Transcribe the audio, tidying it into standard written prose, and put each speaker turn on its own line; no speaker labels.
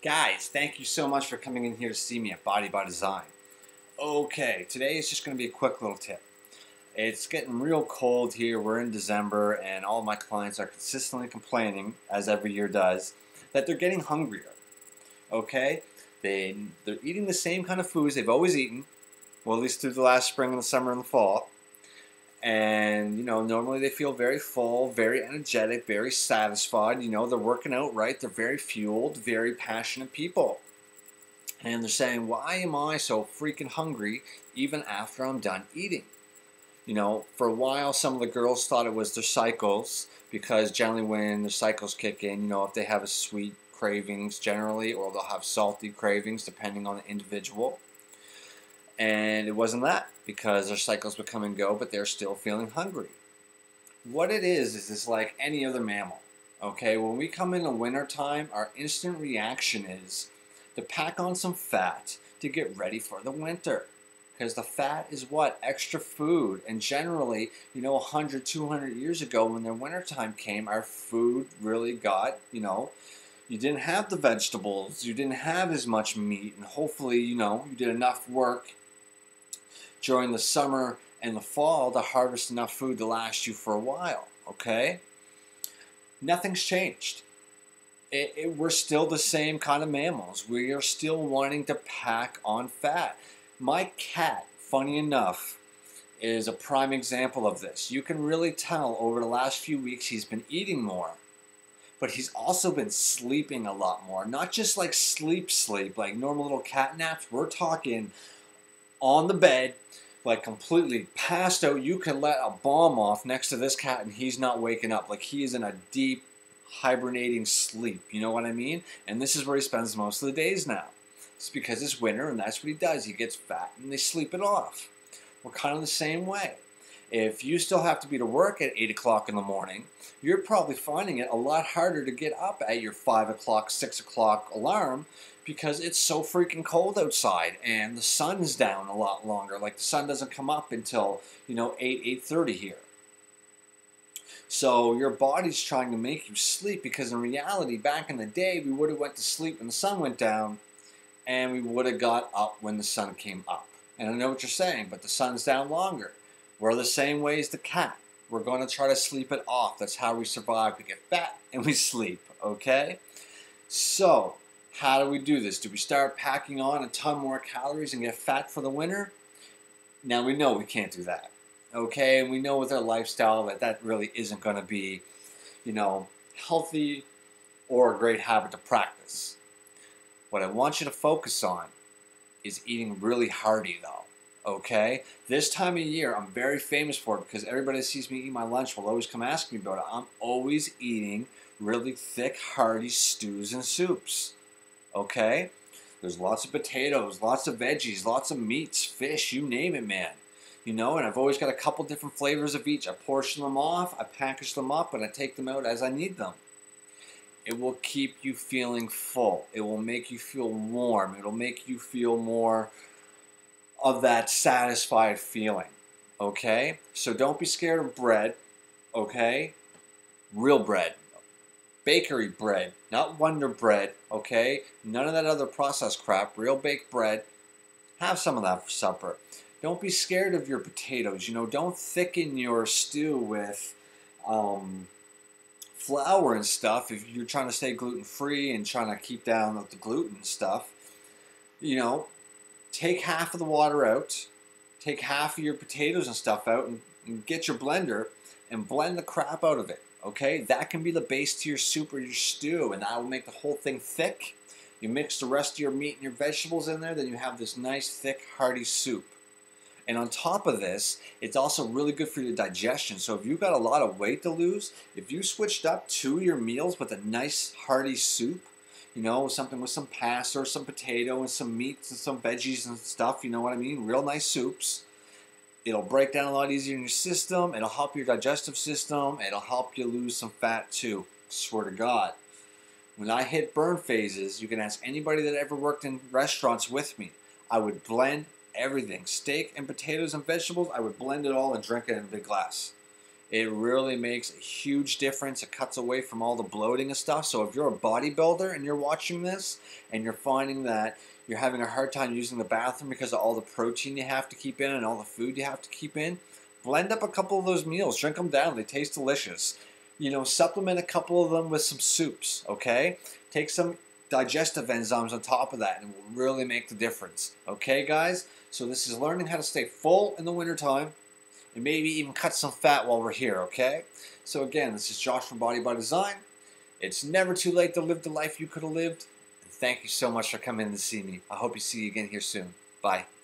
Guys, thank you so much for coming in here to see me at Body by Design. Okay, today is just going to be a quick little tip. It's getting real cold here. We're in December, and all my clients are consistently complaining, as every year does, that they're getting hungrier. Okay? They're eating the same kind of foods they've always eaten, well, at least through the last spring and the summer and the fall. And, normally they feel very full, very energetic, very satisfied. They're working out right. They're very fueled, very passionate people. And they're saying, why am I so freaking hungry even after I'm done eating? For a while, some of the girls thought it was their cycles, because generally when their cycles kick in, if they have a sweet cravings generally, or they'll have salty cravings depending on the individual. And it wasn't that, because their cycles would come and go, but they're still feeling hungry. What it is it's like any other mammal. Okay, when we come into winter time, our instant reaction is to pack on some fat to get ready for the winter. Because the fat is what? Extra food. And generally, 100, 200 years ago, when the wintertime came, our food really got, you didn't have the vegetables, you didn't have as much meat, and hopefully, you did enough work during the summer and the fall to harvest enough food to last you for a while, okay? Nothing's changed. We're still the same kind of mammals. We are still wanting to pack on fat. My cat, funny enough, is a prime example of this. You can really tell over the last few weeks he's been eating more, but he's also been sleeping a lot more. Not just like sleep, like normal little cat naps. We're talking on the bed, like completely passed out. You can let a bomb off next to this cat and he's not waking up. Like he is in a deep hibernating sleep. You know what I mean? And this is where he spends most of the days now. It's because it's winter and that's what he does. He gets fat and they sleep it off. We're kind of the same way. If you still have to be to work at 8 o'clock in the morning, you're probably finding it a lot harder to get up at your 5 o'clock, 6 o'clock alarm, because it's so freaking cold outside and the sun's down a lot longer. Like the sun doesn't come up until, 8:30 here. So your body's trying to make you sleep, because in reality, back in the day, we would have went to sleep when the sun went down and we would have got up when the sun came up. And I know what you're saying, but the sun's down longer. We're the same way as the cat. We're going to try to sleep it off. That's how we survive. We get fat and we sleep, okay? So, how do we do this? Do we start packing on a ton more calories and get fat for the winter? Now we know we can't do that, okay? And we know with our lifestyle that really isn't going to be, healthy or a great habit to practice. What I want you to focus on is eating really hearty, though. Okay? This time of year, I'm very famous for it, because everybody that sees me eat my lunch will always come ask me about it. I'm always eating really thick, hearty stews and soups. Okay? There's lots of potatoes, lots of veggies, lots of meats, fish, you name it, man. And I've always got a couple different flavors of each. I portion them off, I package them up, and I take them out as I need them. It will keep you feeling full. It will make you feel warm. It'll make you feel more of that satisfied feeling, okay? So don't be scared of bread, okay? Real bread, bakery bread, not Wonder Bread, okay? None of that other processed crap, real baked bread. Have some of that for supper. Don't be scared of your potatoes. Don't thicken your stew with flour and stuff if you're trying to stay gluten-free and trying to keep down the gluten stuff. Take half of the water out, take half of your potatoes and stuff out, and get your blender and blend the crap out of it, okay? That can be the base to your soup or your stew, and that will make the whole thing thick. You mix the rest of your meat and your vegetables in there, then you have this nice, thick, hearty soup. And on top of this, it's also really good for your digestion. So if you've got a lot of weight to lose, if you switched up 2 of your meals with a nice, hearty soup, something with some pasta or some potato and some meats and some veggies and stuff, you know what I mean? Real nice soups. It'll break down a lot easier in your system. It'll help your digestive system. It'll help you lose some fat too. Swear to God. When I hit burn phases, you can ask anybody that ever worked in restaurants with me. I would blend everything. Steak and potatoes and vegetables, I would blend it all and drink it in a big glass. It really makes a huge difference. It cuts away from all the bloating and stuff. So if you're a bodybuilder and you're watching this and you're finding that you're having a hard time using the bathroom because of all the protein you have to keep in and all the food you have to keep in, blend up a couple of those meals. Drink them down. They taste delicious. You know, supplement a couple of them with some soups, okay? Take some digestive enzymes on top of that and it will really make the difference. Okay, guys? So this is learning how to stay full in the wintertime and maybe even cut some fat while we're here, okay? So again, this is Josh from Body by Design. It's never too late to live the life you could have lived. And thank you so much for coming in to see me. I hope you see you again here soon. Bye.